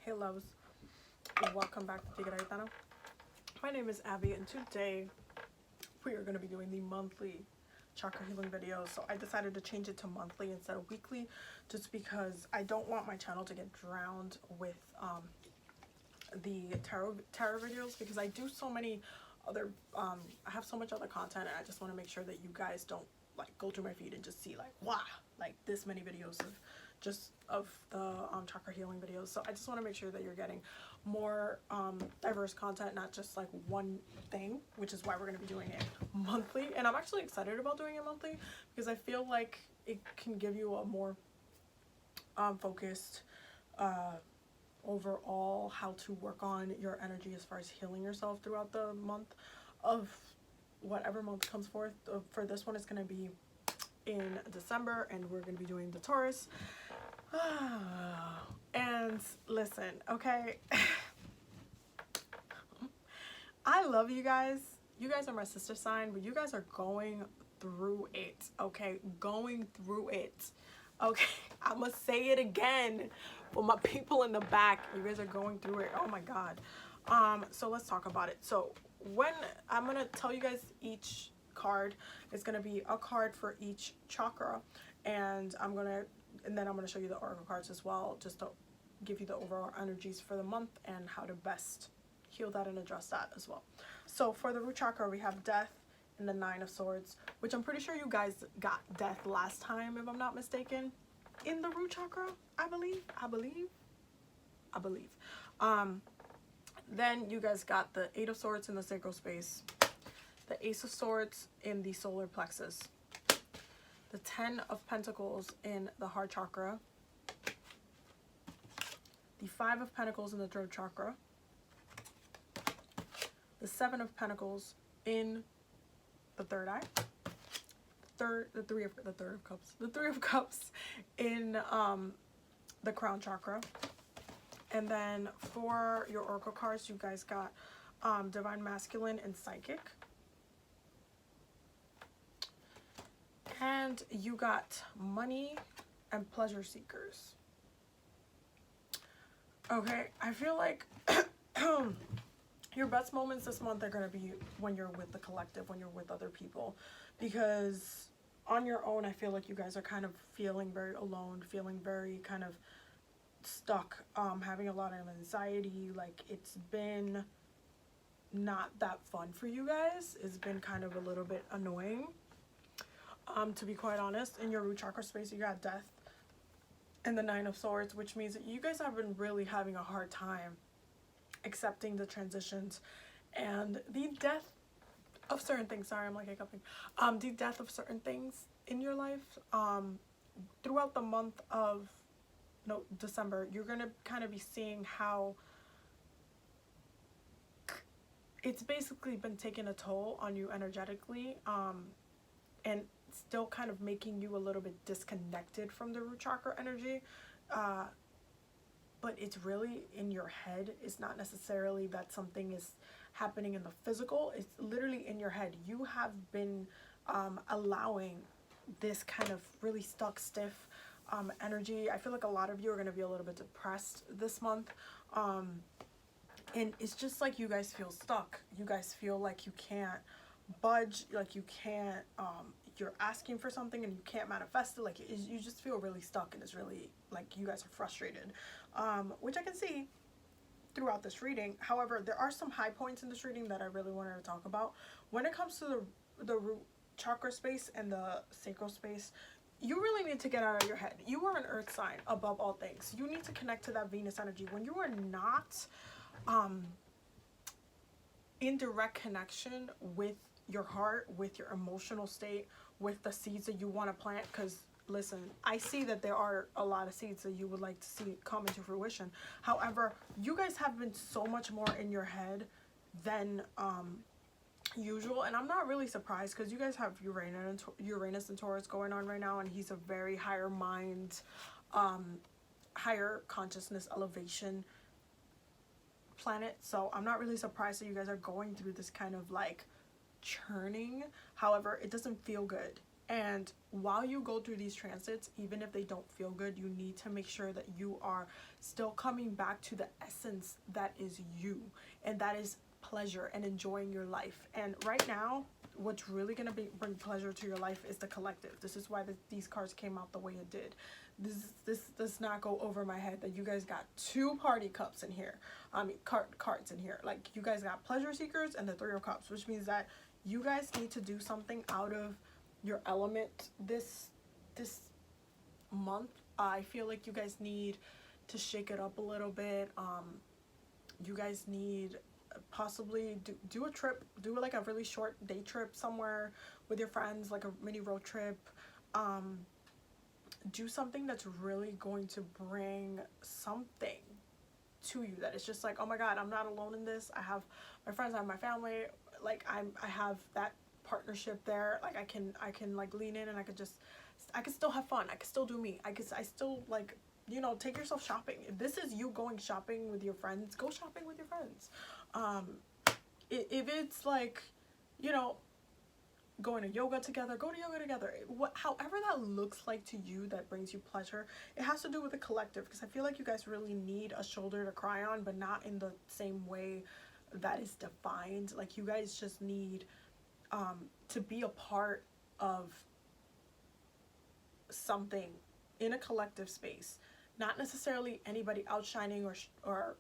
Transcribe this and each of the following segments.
Hey loves, welcome back to TigeraGitana. My name is Abby and today we are going to be doing the monthly chakra healing videos. So I decided to change it to monthly instead of weekly just because I don't want my channel to get drowned with the tarot videos, because I do so many other I have so much other content, and I just want to make sure that you guys don't like go through my feed and just see like wow, like this many videos of the chakra healing videos. So I just want to make sure that you're getting more diverse content, not just like one thing, which is why we're going to be doing it monthly. And I'm actually excited about doing it monthly because I feel like it can give you a more focused overall how to work on your energy as far as healing yourself throughout the month of whatever month comes forth. For this one, it's going to be in December, and we're going to be doing the Taurus. And listen, okay, I love you guys. You guys are my sister sign, but you guys are going through it, okay? Going through it, okay? I'm gonna say it again for my people in the back. You guys are going through it. Oh my God. So let's talk about it. So when I'm gonna tell you guys each card, it's gonna be a card for each chakra, and then I'm gonna show you the oracle cards as well, just to give you the overall energies for the month and how to best heal that and address that as well. So for the root chakra, we have Death and the Nine of Swords, which I'm pretty sure you guys got Death last time, if I'm not mistaken, in the root chakra. I believe. Then you guys got the Eight of Swords in the sacral space, the Ace of Swords in the solar plexus, the 10 of Pentacles in the heart chakra, the 5 of Pentacles in the throat chakra, the 7 of Pentacles in the third eye, the three of cups in the crown chakra. And then for your oracle cards, you guys got divine masculine and psychic, and you got money and pleasure seekers. Okay, I feel like your best moments this month are going to be when you're with the collective, when you're with other people, because on your own, I feel like you guys are kind of feeling very alone, feeling very kind of stuck, having a lot of anxiety. Like, it's been not that fun for you guys. It's been kind of a little bit annoying, to be quite honest. In your root chakra space, you got Death and the Nine of Swords, which means that you guys have been really having a hard time accepting the transitions and the death of certain things. Sorry, I'm like hiccuping. The death of certain things in your life. Throughout the month of December, you're gonna kind of be seeing how it's basically been taking a toll on you energetically, and still kind of making you a little bit disconnected from the root chakra energy. But it's really in your head. It's not necessarily that something is happening in the physical. It's literally in your head. You have been allowing this kind of really stuck, stiff energy. I feel like a lot of you are going to be a little bit depressed this month. And it's just like you guys feel stuck. You guys feel like you can't budge, like you can't, you're asking for something and you can't manifest it. Like, you just feel really stuck, and it's really like you guys are frustrated, which I can see throughout this reading. However, there are some high points in this reading that I really wanted to talk about. When it comes to the root chakra space and the sacral space, you really need to get out of your head. You are an earth sign above all things. You need to connect to that Venus energy. When you are not in direct connection with your heart, with your emotional state, with the seeds that you want to plant, because listen, I see that there are a lot of seeds that you would like to see come into fruition. However, you guys have been so much more in your head than usual, and I'm not really surprised, because you guys have Uranus and Taurus going on right now, and he's a very higher mind, higher consciousness elevation planet. So I'm not really surprised that you guys are going through this kind of like churning. However, it doesn't feel good. And while you go through these transits, even if they don't feel good, you need to make sure that you are still coming back to the essence that is you, and that is pleasure and enjoying your life. And right now, what's really going to bring pleasure to your life is the collective. This is why these cards came out the way it did. This does not go over my head that you guys got 2 party cups in here. I mean, cards in here. Like, you guys got pleasure seekers and the 3 of cups, which means that you guys need to do something out of your element this month. I feel like you guys need to shake it up a little bit. You guys need possibly do a trip, do like a really short day trip somewhere with your friends, like a mini road trip. Do something that's really going to bring something to you that it's just like, oh my god, I'm not alone in this. I have my friends, I have my family, like I have that partnership there. Like I can like lean in, and I can still have fun. I can still do me. I still, like, you know, take yourself shopping. If this is you going shopping with your friends, go shopping with your friends. If it's like, you know, going to yoga together, go to yoga together. However that looks like to you, that brings you pleasure. It has to do with the collective, because I feel like you guys really need a shoulder to cry on, but not in the same way that is defined. Like, you guys just need to be a part of something in a collective space, not necessarily anybody outshining or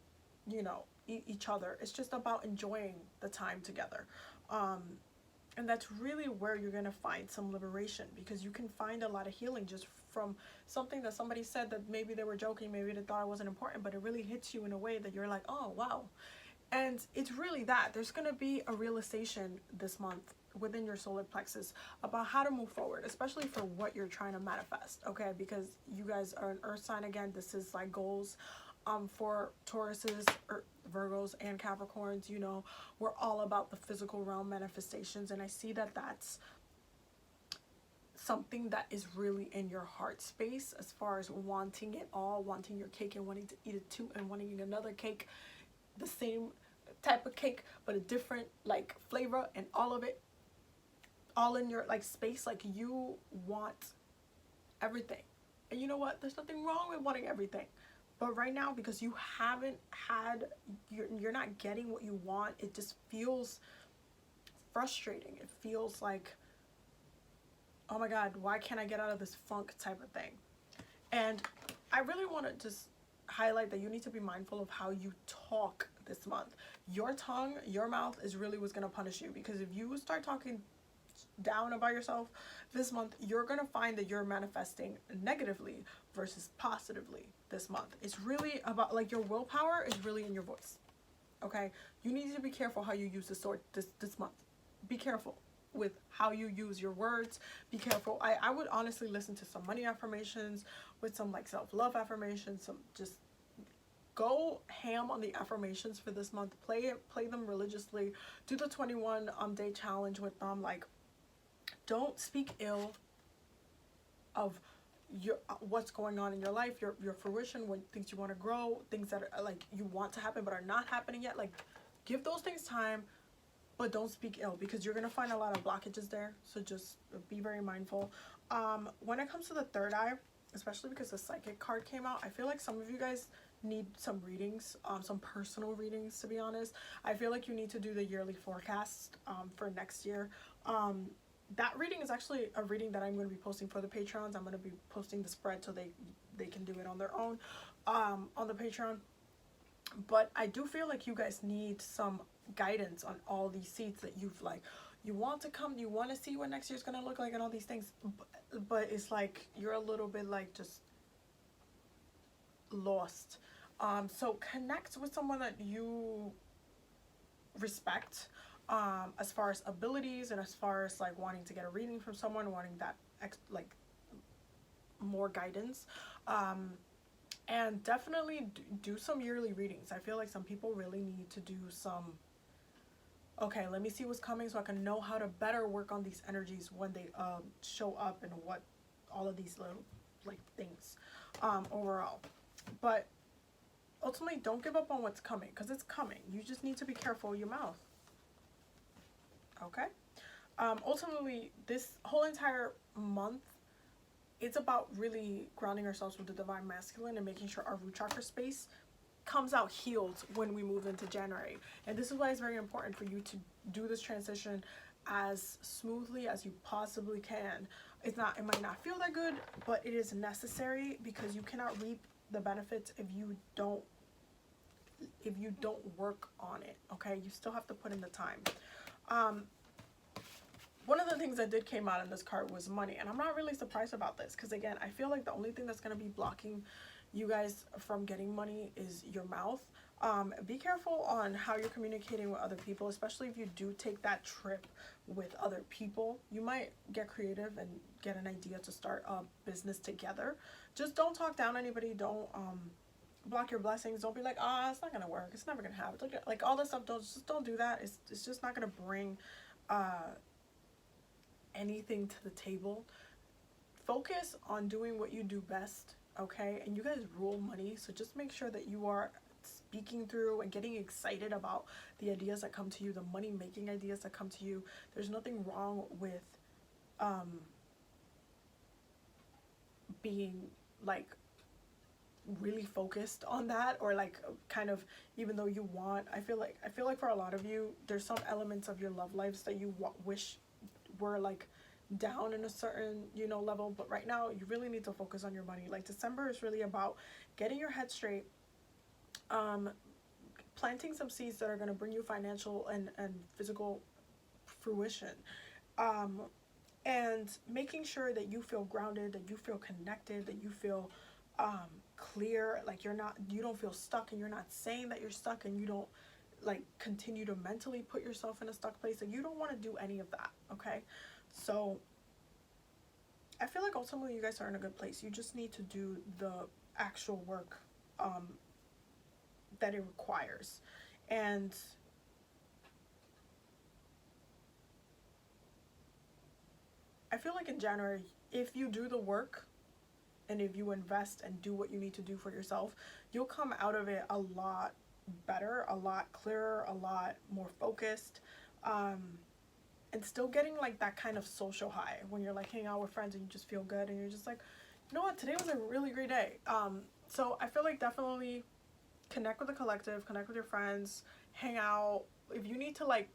you know, each other. It's just about enjoying the time together. And that's really where you're going to find some liberation, because you can find a lot of healing just from something that somebody said that maybe they were joking, maybe they thought it wasn't important, but it really hits you in a way that you're like, oh wow. And it's really that there's going to be a realization this month within your solar plexus about how to move forward, especially for what you're trying to manifest. Okay, because you guys are an earth sign. Again, this is like goals for Tauruses or Virgos and Capricorns. You know, we're all about the physical realm manifestations, and I see that that's something that is really in your heart space, as far as wanting it all, wanting your cake and wanting to eat it too, and wanting another cake, the same type of cake but a different like flavor, and all of it all in your like space. Like, you want everything, and you know what, there's nothing wrong with wanting everything, but right now, because you haven't had, you're not getting what you want, it just feels frustrating. It feels like, oh my god, why can't I get out of this funk type of thing. And I really want to just highlight that you need to be mindful of how you talk this month. Your tongue, your mouth is really what's going to punish you, because if you start talking down about yourself this month, you're going to find that you're manifesting negatively versus positively this month. It's really about, like, your willpower is really in your voice. Okay, you need to be careful how you use the sword this month. Be careful with how you use your words. Be careful. I would honestly listen to some money affirmations, with some like self-love affirmations, some just go ham on the affirmations for this month. Play them religiously. Do the 21 day challenge with them. Like, don't speak ill of your what's going on in your life, your fruition, when things you want to grow, things that are like you want to happen but are not happening yet. Like, give those things time, but don't speak ill, because you're gonna find a lot of blockages there. So just be very mindful. When it comes to the third eye, especially because the psychic card came out, I feel like some of you guys need some readings, some personal readings, to be honest. I feel like you need to do the yearly forecast for next year. That reading is actually a reading that I'm going to be posting for the Patreons. I'm going to be posting the spread so they can do it on their own on the Patreon. But I do feel like you guys need some guidance on all these seeds that you've, like, you want to come, you want to see what next year's going to look like and all these things. But it's like you're a little bit like just lost. So connect with someone that you respect, as far as abilities, and as far as like wanting to get a reading from someone, wanting that like more guidance. And definitely do some yearly readings. I feel like some people really need to do some, okay, let me see what's coming so I can know how to better work on these energies when they show up, and what all of these little like things overall. But ultimately, don't give up on what's coming, because it's coming. You just need to be careful with your mouth. Okay? ultimately, this whole entire month, it's about really grounding ourselves with the divine masculine and making sure our root chakra space comes out healed when we move into January. And this is why it's very important for you to do this transition as smoothly as you possibly can. It might not feel that good, but it is necessary, because you cannot reap the benefits if you don't work on it. Okay, you still have to put in the time. One of the things that did came out in this card was money, and I'm not really surprised about this, because again, I feel like the only thing that's going to be blocking you guys from getting money is your mouth. Be careful on how you're communicating with other people, especially if you do take that trip with other people. You might get creative and get an idea to start a business together. Just don't talk down anybody. Don't block your blessings. Don't be like, it's not gonna work, it's never gonna happen, like all this stuff. Don't do that. It's just not gonna bring anything to the table. Focus on doing what you do best, okay? And you guys rule money, so just make sure that you are speaking through and getting excited about the ideas that come to you, the money making ideas that come to you. There's nothing wrong with being like really focused on that, or like kind of, even though you want, I feel like for a lot of you, there's some elements of your love lives that you wish were like down in a certain, level, but right now you really need to focus on your money. Like December is really about getting your head straight, planting some seeds that are going to bring you financial and physical fruition, and making sure that you feel grounded, that you feel connected, that you feel clear, like you don't feel stuck, and you're not saying that you're stuck, and you don't like continue to mentally put yourself in a stuck place. Like you don't want to do any of that, okay? So I feel like ultimately you guys are in a good place. You just need to do the actual work that it requires. And I feel like in January, if you do the work and if you invest and do what you need to do for yourself, you'll come out of it a lot better, a lot clearer, a lot more focused, and still getting like that kind of social high when you're like hanging out with friends and you just feel good and you're just like, you know what, today was a really great day. So I feel like definitely connect with the collective, connect with your friends, hang out. If you need to like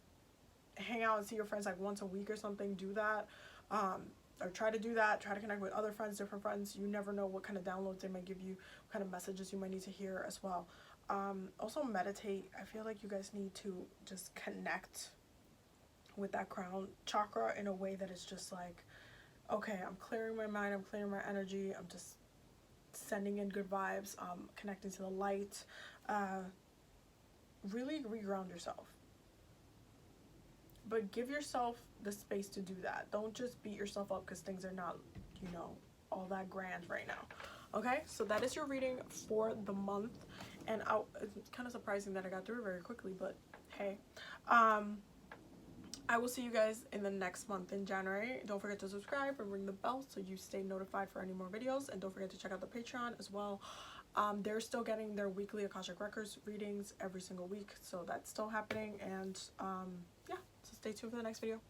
hang out and see your friends like once a week or something, do that. Or try to do that. Try to connect with other friends, different friends. You never know what kind of downloads they might give you, what kind of messages you might need to hear as well. Also meditate. I feel like you guys need to just connect with that crown chakra in a way that is just like, okay, I'm clearing my mind, I'm clearing my energy, I'm just sending in good vibes, connecting to the light. Really reground yourself, but give yourself the space to do that. Don't just beat yourself up because things are not, all that grand right now. Okay, so that is your reading for the month, and it's kind of surprising that I got through it very quickly, but hey. I will see you guys in the next month in January. Don't forget to subscribe and ring the bell so you stay notified for any more videos, and don't forget to check out the Patreon as well. They're still getting their weekly Akashic Records readings every single week, so that's still happening. And yeah, so stay tuned for the next video.